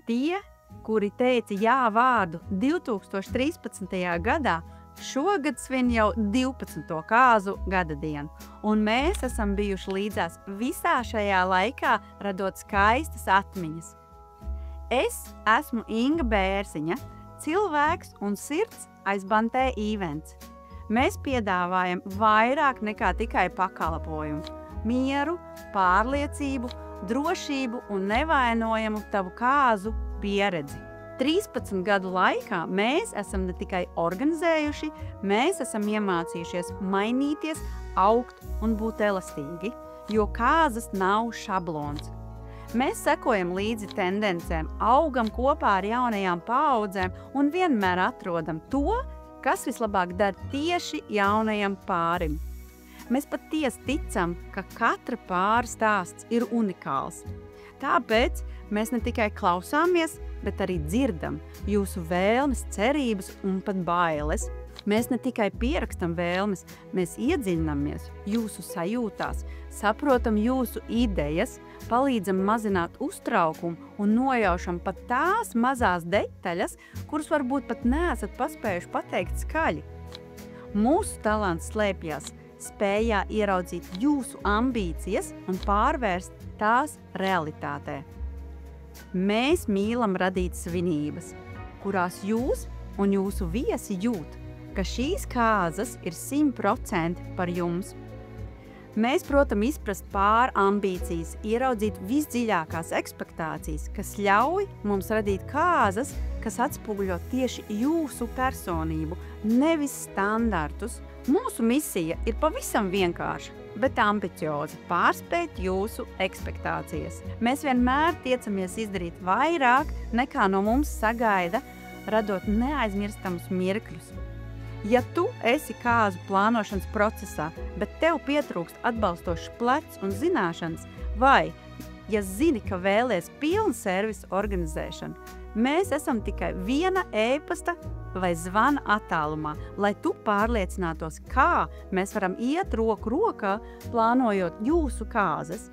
Tie, kuri teica jā vārdu 2013. gadā, šogad svin jau 12. kāzu gada dienu, un mēs esam bijuši līdzās visā šajā laikā, radot skaistas atmiņas. Es esmu Inga Bērziņa, cilvēks un sirds aiz Bantē Events. Mēs piedāvājam vairāk nekā tikai pakalpojumu, mieru, pārliecību, drošību un nevainojamu tavu kāzu pieredzi. 13 gadu laikā mēs esam ne tikai organizējuši, mēs esam iemācījušies mainīties, augt un būt elastīgi, jo kāzas nav šablons. Mēs sekojam līdzi tendencēm, augam kopā ar jaunajām paaudzēm un vienmēr atrodam to, kas vislabāk der tieši jaunajam pārim. Mēs patiesi ticam, ka katra pāra stāsts ir unikāls. Tāpēc mēs ne tikai klausāmies, bet arī dzirdam jūsu vēlmes, cerības un pat bailes. Mēs ne tikai pierakstam vēlmes, mēs iedziļinamies jūsu sajūtās, saprotam jūsu idejas, palīdzam mazināt uztraukumu un nojaušam pat tās mazās detaļas, kuras varbūt pat neesat paspējuši pateikt skaļi. Mūsu talants slēpjas spējā ieraudzīt jūsu ambīcijas un pārvērst tās realitātē. Mēs mīlam radīt svinības, kurās jūs un jūsu viesi jūt, ka šīs kāzas ir 100% par jums. Mēs, protams, izprast ambīcijas, ieraudzīt visdziļākās ekspektācijas, kas ļauj mums radīt kāzas, kas atspoguļo tieši jūsu personību, nevis standartus. Mūsu misija ir pavisam vienkārša, bet ambicioza – pārspēt jūsu ekspektācijas. Mēs vienmēr tiecamies izdarīt vairāk, nekā no mums sagaida, radot neaizmirstamus mirkļus. Ja tu esi kāzu plānošanas procesā, bet tev pietrūkst atbalstošs plecs un zināšanas, vai, ja zini, ka vēlies pilnu servisu organizēšanu, mēs esam tikai viena e-pasta vai zvana attālumā, lai tu pārliecinātos, kā mēs varam iet roku rokā, plānojot jūsu kāzas.